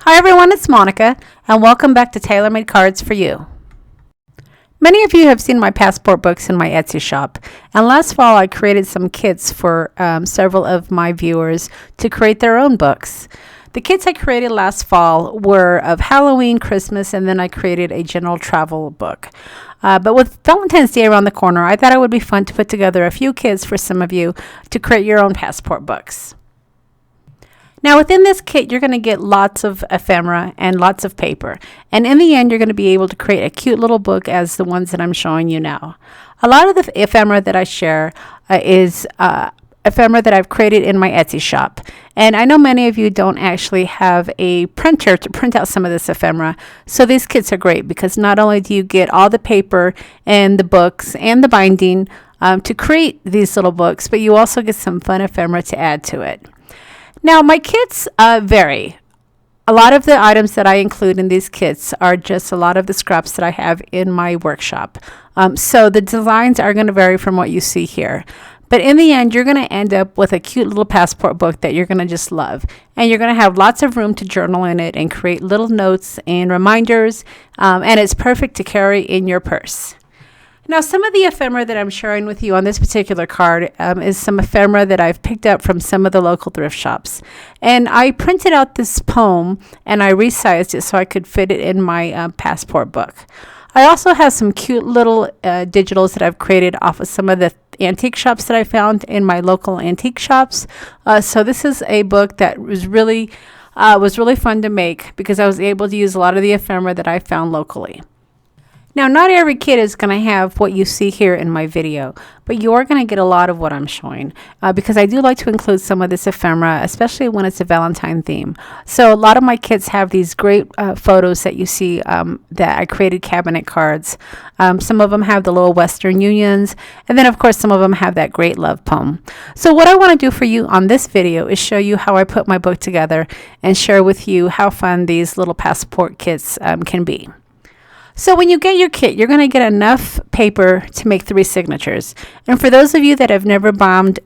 Hi everyone, it's Monica, and welcome back to Tailor-Made Cards for You. Many of you have seen my passport books in my Etsy shop, and last fall I created some kits for several of my viewers to create their own books. The kits I created last fall were of Halloween, Christmas, and then I created a general travel book. But with Valentine's Day around the corner, I thought it would be fun to put together a few kits for some of you to create your own passport books. Now within this kit, you're going to get lots of ephemera and lots of paper. And in the end, you're going to be able to create a cute little book as the ones that I'm showing you now. A lot of the ephemera that I share is ephemera that I've created in my Etsy shop. And I know many of you don't actually have a printer to print out some of this ephemera. So these kits are great because not only do you get all the paper and the books and the binding to create these little books, but you also get some fun ephemera to add to it. Now, my kits vary. A lot of the items that I include in these kits are just a lot of the scraps that I have in my workshop. So the designs are going to vary from what you see here. But in the end, you're going to end up with a cute little passport book that you're going to just love. And you're going to have lots of room to journal in it and create little notes and reminders. And it's perfect to carry in your purse. Now, some of the ephemera that I'm sharing with you on this particular card is some ephemera that I've picked up from some of the local thrift shops. And I printed out this poem and I resized it so I could fit it in my passport book. I also have some cute little digitals that I've created off of some of the antique shops that I found in my local antique shops. So this is a book that was really fun to make because I was able to use a lot of the ephemera that I found locally. Now, not every kit is going to have what you see here in my video, but you are going to get a lot of what I'm showing because I do like to include some of this ephemera, especially when it's a Valentine theme. So a lot of my kits have these great photos that you see that I created cabinet cards. Some of them have the little Western Unions, and then of course some of them have that great love poem. So what I want to do for you on this video is show you how I put my book together and share with you how fun these little passport kits can be. So when you get your kit, you're going to get enough paper to make 3 signatures. And for those of you that have never bound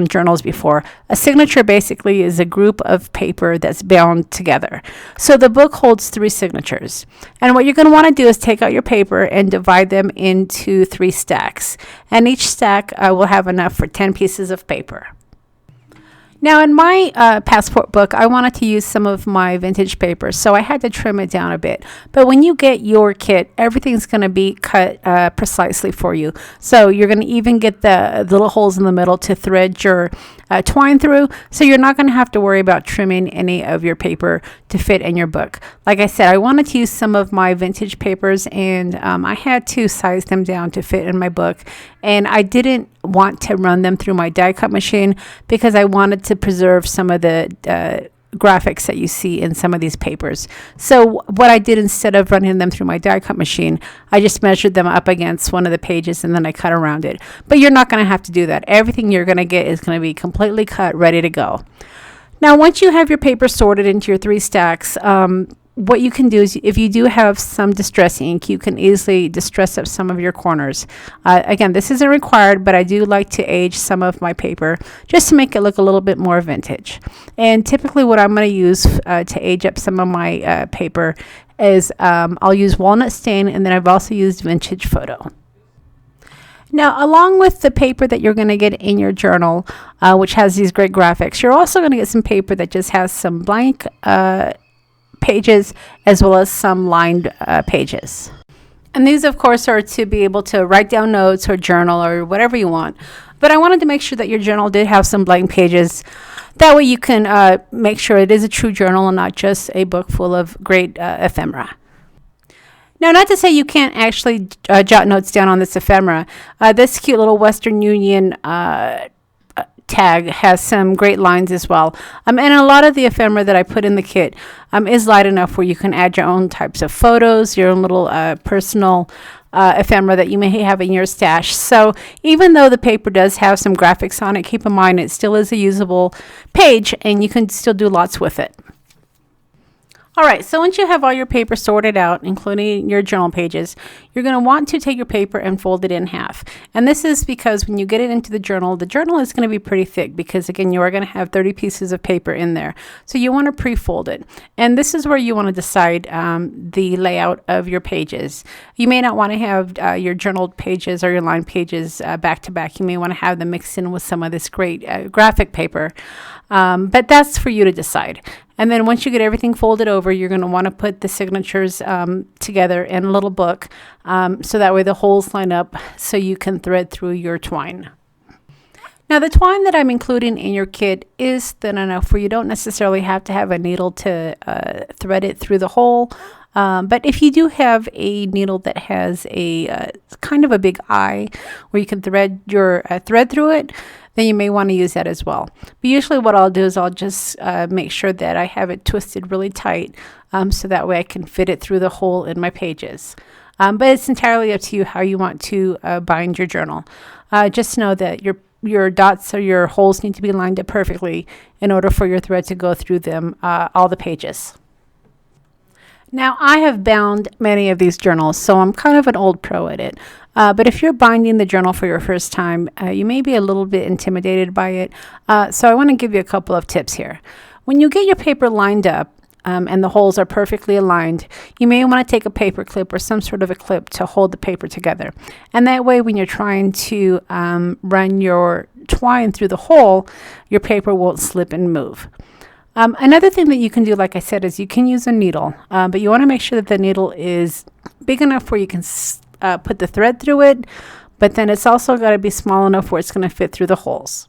journals before, a signature basically is a group of paper that's bound together. So the book holds 3 signatures. And what you're going to want to do is take out your paper and divide them into 3 stacks. And each stack will have enough for 10 pieces of paper. Now in my passport book, I wanted to use some of my vintage paper, so I had to trim it down a bit. But when you get your kit, everything's going to be cut precisely for you. So you're going to even get the little holes in the middle to thread your twine through, so you're not going to have to worry about trimming any of your paper to fit in your book. Like I said, I wanted to use some of my vintage papers, and I had to size them down to fit in my book, and I didn't want to run them through my die cut machine because I wanted to preserve some of the graphics that you see in some of these papers. So what I did, instead of running them through my die cut machine, I just measured them up against one of the pages and then I cut around it. But you're not going to have to do that. Everything you're going to get is going to be completely cut, ready to go. Now once you have your paper sorted into your 3 stacks, what you can do is, if you do have some distress ink, you can easily distress up some of your corners. Again, this isn't required, but I do like to age some of my paper just to make it look a little bit more vintage. And typically what I'm going to use to age up some of my paper is I'll use walnut stain, and then I've also used vintage photo. Now, along with the paper that you're going to get in your journal, which has these great graphics, you're also going to get some paper that just has some blank pages as well as some lined pages. And these of course are to be able to write down notes or journal or whatever you want. But I wanted to make sure that your journal did have some blank pages. That way you can make sure it is a true journal and not just a book full of great ephemera. Now, not to say you can't actually jot notes down on this ephemera. This cute little Western Union tag has some great lines as well, and a lot of the ephemera that I put in the kit is light enough where you can add your own types of photos, your own little personal ephemera that you may have in your stash. So even though the paper does have some graphics on it, keep in mind it still is a usable page and you can still do lots with it. All right, so once you have all your paper sorted out, including your journal pages, you're going to want to take your paper and fold it in half. And this is because when you get it into the journal is going to be pretty thick because, again, you are going to have 30 pieces of paper in there. So you want to pre-fold it. And this is where you want to decide the layout of your pages. You may not want to have your journal pages or your line pages back to back. You may want to have them mixed in with some of this great graphic paper. But that's for you to decide. And then once you get everything folded over, you're going to want to put the signatures together in a little book so that way the holes line up so you can thread through your twine. Now the twine that I'm including in your kit is thin enough where you don't necessarily have to have a needle to thread it through the hole. But if you do have a needle that has a kind of a big eye where you can thread your thread through it, then you may want to use that as well. But usually what I'll do is I'll just make sure that I have it twisted really tight so that way I can fit it through the hole in my pages. But it's entirely up to you how you want to bind your journal. Just know that your dots or your holes need to be lined up perfectly in order for your thread to go through them, all the pages. Now, I have bound many of these journals, so I'm kind of an old pro at it. But if you're binding the journal for your first time, you may be a little bit intimidated by it. So I want to give you a couple of tips here. When you get your paper lined up and the holes are perfectly aligned, you may want to take a paper clip or some sort of a clip to hold the paper together. And that way, when you're trying to run your twine through the hole, your paper won't slip and move. Another thing that you can do, like I said, is you can use a needle, but you want to make sure that the needle is big enough where you can put the thread through it, but then it's also got to be small enough where it's going to fit through the holes.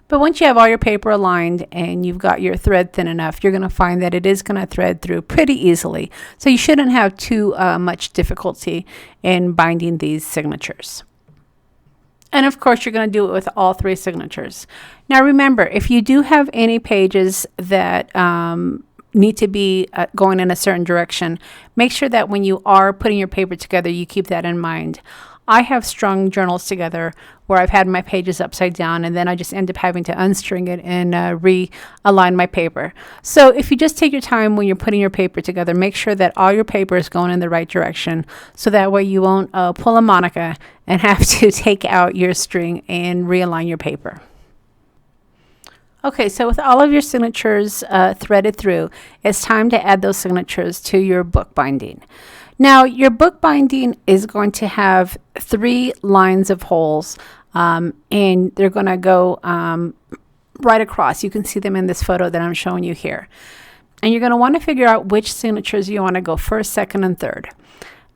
But once you have all your paper aligned and you've got your thread thin enough, you're going to find that it is going to thread through pretty easily. So you shouldn't have too much difficulty in binding these signatures. And of course, you're going to do it with all three signatures. Now remember, if you do have any pages that need to be going in a certain direction, make sure that when you are putting your paper together, you keep that in mind. I have strung journals together where I've had my pages upside down and then I just end up having to unstring it and realign my paper. So if you just take your time when you're putting your paper together, make sure that all your paper is going in the right direction so that way you won't pull a Monica and have to take out your string and realign your paper. Okay, so with all of your signatures threaded through, it's time to add those signatures to your book binding. Now, your book binding is going to have 3 lines of holes, and they're going to go right across. You can see them in this photo that I'm showing you here. And you're going to want to figure out which signatures you want to go first, second, and third.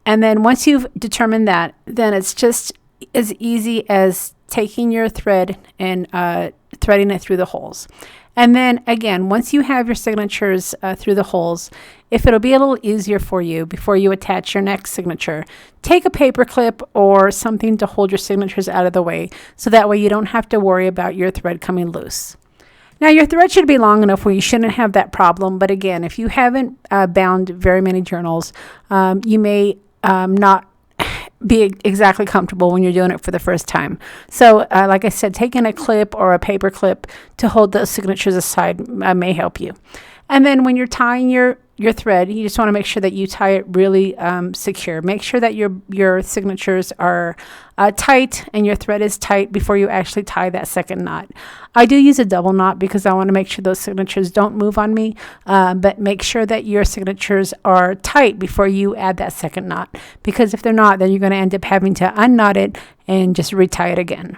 And then once you've determined that, then it's just as easy as taking your thread and threading it through the holes. And then again, once you have your signatures through the holes, if it'll be a little easier for you before you attach your next signature, take a paper clip or something to hold your signatures out of the way so that way you don't have to worry about your thread coming loose. Now your thread should be long enough where you shouldn't have that problem, but again, if you haven't bound very many journals, you may not be exactly comfortable when you're doing it for the first time. So like I said, taking a clip or a paper clip to hold those signatures aside may help you. And then when you're tying your thread, you just want to make sure that you tie it really secure. Make sure that your signatures are tight and your thread is tight before you actually tie that second knot. I do use a double knot because I want to make sure those signatures don't move on me, but make sure that your signatures are tight before you add that second knot, because if they're not, then you're going to end up having to unknot it and just retie it again.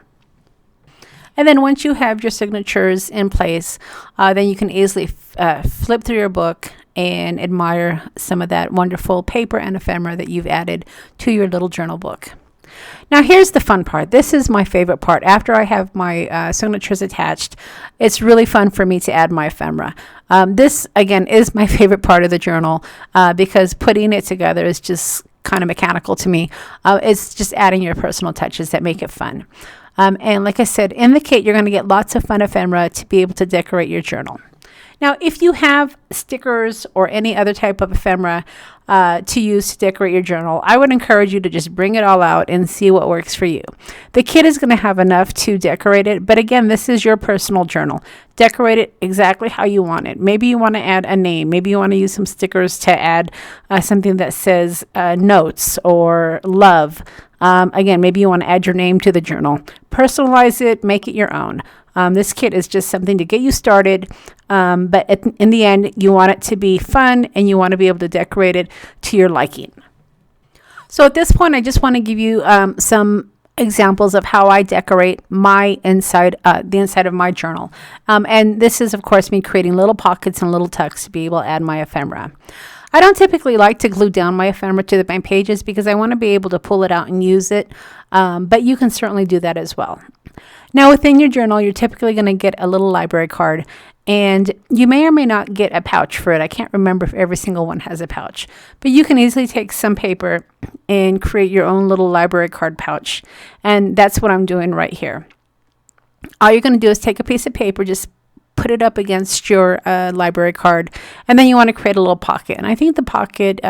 And then once you have your signatures in place, then you can easily flip through your book and admire some of that wonderful paper and ephemera that you've added to your little journal book. Now here's the fun part. This is my favorite part. After I have my signatures attached, it's really fun for me to add my ephemera. This, again, is my favorite part of the journal because putting it together is just kind of mechanical to me. It's just adding your personal touches that make it fun. And like I said, in the kit, you're going to get lots of fun ephemera to be able to decorate your journal. Now, if you have stickers or any other type of ephemera to use to decorate your journal, I would encourage you to just bring it all out and see what works for you. The kit is going to have enough to decorate it, but again, this is your personal journal. Decorate it exactly how you want it. Maybe you want to add a name. Maybe you want to use some stickers to add something that says notes or love. Again, maybe you want to add your name to the journal. Personalize it, make it your own. This kit is just something to get you started, but in the end, you want it to be fun and you want to be able to decorate it to your liking. So at this point, I just want to give you some examples of how I decorate my inside, the inside of my journal. And this is, of course, me creating little pockets and little tucks to be able to add my ephemera. I don't typically like to glue down my ephemera to my pages because I want to be able to pull it out and use it, but you can certainly do that as well. Now, within your journal, you're typically going to get a little library card, and you may or may not get a pouch for it. I can't remember if every single one has a pouch, but you can easily take some paper and create your own little library card pouch, and that's what I'm doing right here. All you're going to do is take a piece of paper, just put it up against your library card, and then you want to create a little pocket. And I think the pocket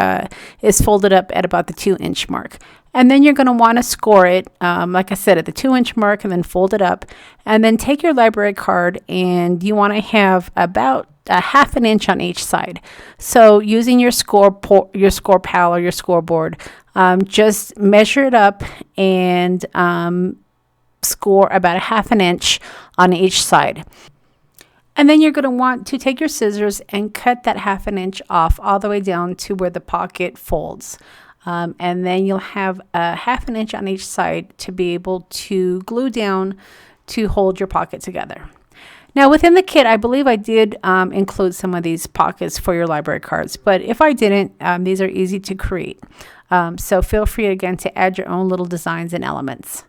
is folded up at about the 2-inch mark. And then you're going to want to score it, like I said, at the 2-inch mark, and then fold it up. And then take your library card, and you want to have about a 1/2 inch on each side. So using your score pal or your scoreboard, just measure it up and score about a 1/2 inch on each side. And then you're going to want to take your scissors and cut that 1/2 inch off all the way down to where the pocket folds. And then you'll have a 1/2 inch on each side to be able to glue down to hold your pocket together. Now within the kit, I believe I did include some of these pockets for your library cards, but if I didn't, these are easy to create. So feel free again to add your own little designs and elements.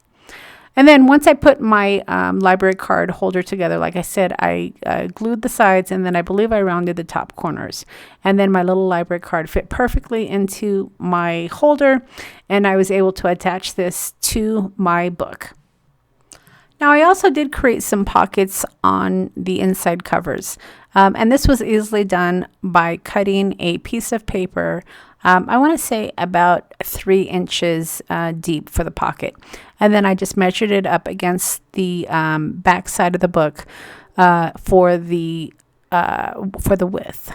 And then once I put my library card holder together, like I said, I glued the sides, and then I believe I rounded the top corners. And then my little library card fit perfectly into my holder, and I was able to attach this to my book. Now I also did create some pockets on the inside covers. And this was easily done by cutting a piece of paper, I want to say about 3 inches deep for the pocket. And then I just measured it up against the back side of the book for the width.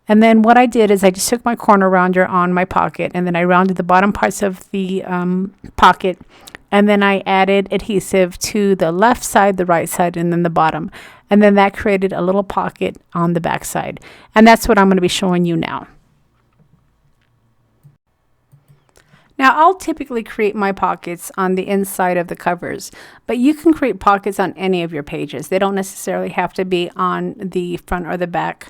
And then what I did is I just took my corner rounder on my pocket, and then I rounded the bottom parts of the pocket, and then I added adhesive to the left side, the right side, and then the bottom. And then that created a little pocket on the back side. And that's what I'm going to be showing you now. Now, I'll typically create my pockets on the inside of the covers, but you can create pockets on any of your pages. They don't necessarily have to be on the front or the back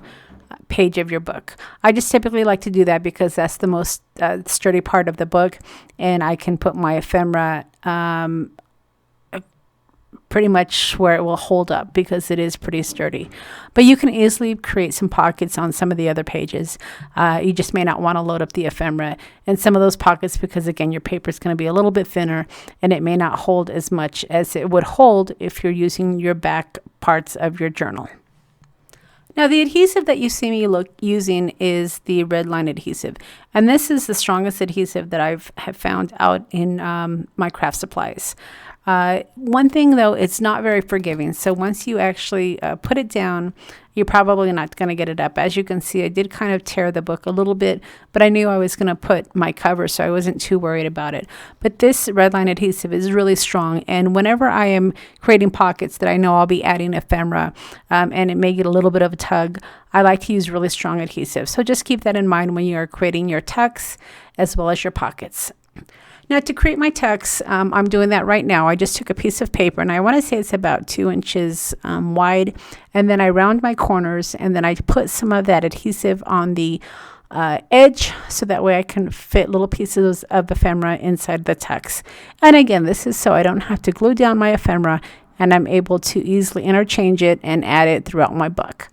page of your book. I just typically like to do that because that's the most sturdy part of the book, and I can put my ephemera pretty much where it will hold up because it is pretty sturdy. But you can easily create some pockets on some of the other pages. You just may not want to load up the ephemera in some of those pockets because, again, your paper is going to be a little bit thinner and it may not hold as much as it would hold if you're using your back parts of your journal. Now, the adhesive that you see me using is the red line adhesive, and this is the strongest adhesive that have found out in my craft supplies. One thing though, it's not very forgiving. So once you actually put it down, you're probably not going to get it up. As you can see, I did kind of tear the book a little bit, but I knew I was going to put my cover, so I wasn't too worried about it. But this red line adhesive is really strong, and whenever I am creating pockets that I know I'll be adding ephemera, and it may get a little bit of a tug, I like to use really strong adhesive. So just keep that in mind when you are creating your tucks as well as your pockets. Now, to create my tucks, I'm doing that right now. I just took a piece of paper, and I want to say it's about 2 inches wide, and then I round my corners, and then I put some of that adhesive on the edge, so that way I can fit little pieces of ephemera inside the tucks. And again, this is so I don't have to glue down my ephemera, and I'm able to easily interchange it and add it throughout my book.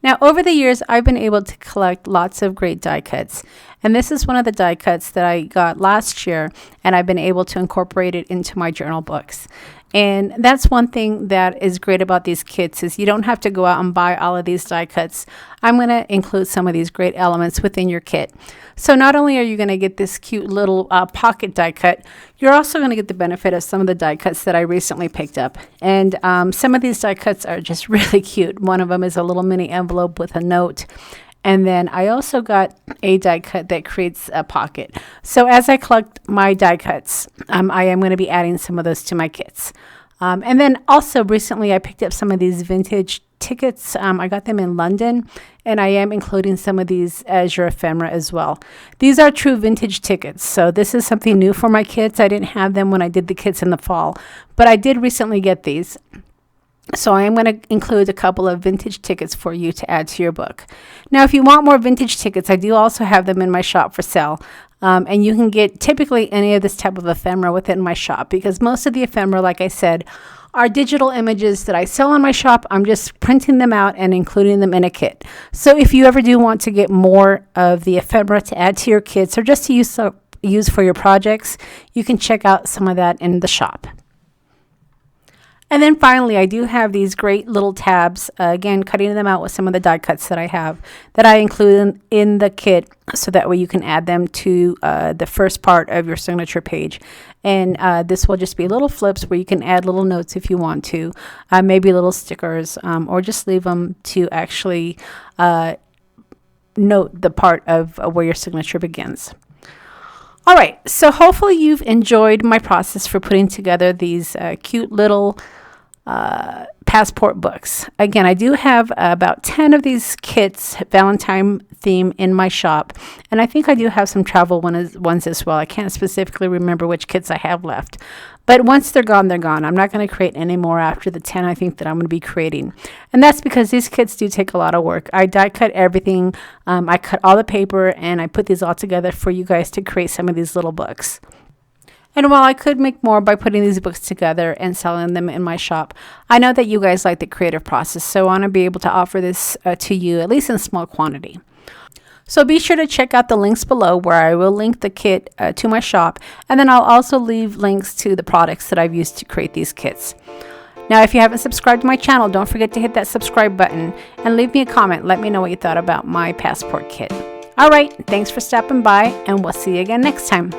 Now, over the years, I've been able to collect lots of great die cuts, and this is one of the die cuts that I got last year, and I've been able to incorporate it into my journal books. And that's one thing that is great about these kits is you don't have to go out and buy all of these die cuts. I'm going to include some of these great elements within your kit. So not only are you going to get this cute little pocket die cut, you're also going to get the benefit of some of the die cuts that I recently picked up. And some of these die cuts are just really cute. One of them is a little mini envelope with a note. And then I also got a die cut that creates a pocket. So as I collect my die cuts, I am going to be adding some of those to my kits. And then also recently I picked up some of these vintage tickets. I got them in London, and I am including some of these as your ephemera as well. These are true vintage tickets. So this is something new for my kits. I didn't have them when I did the kits in the fall, but I did recently get these. So I am going to include a couple of vintage tickets for you to add to your book. Now, if you want more vintage tickets, I do also have them in my shop for sale. And you can get typically any of this type of ephemera within my shop, because most of the ephemera, like I said, are digital images that I sell on my shop. I'm just printing them out and including them in a kit. So if you ever do want to get more of the ephemera to add to your kits or just to use for your projects, you can check out some of that in the shop. And then finally, I do have these great little tabs, again, cutting them out with some of the die cuts that I have that I include in the kit, so that way you can add them to the first part of your signature page. And this will just be little flips where you can add little notes if you want to, maybe little stickers, or just leave them to actually note the part of where your signature begins. All right, so hopefully you've enjoyed my process for putting together these cute little passport books. Again, I do have about 10 of these kits, Valentine theme, in my shop, and I think I do have some travel ones as well. I can't specifically remember which kits I have left, but once they're gone, they're gone. I'm not going to create any more after the 10 I think that I'm going to be creating, and that's because these kits do take a lot of work. I die cut everything. I cut all the paper, and I put these all together for you guys to create some of these little books. And while I could make more by putting these books together and selling them in my shop, I know that you guys like the creative process, so I want to be able to offer this to you, at least in small quantity. So be sure to check out the links below, where I will link the kit to my shop, and then I'll also leave links to the products that I've used to create these kits. Now, if you haven't subscribed to my channel, don't forget to hit that subscribe button and leave me a comment. Let me know what you thought about my passport kit. All right, thanks for stopping by, and we'll see you again next time.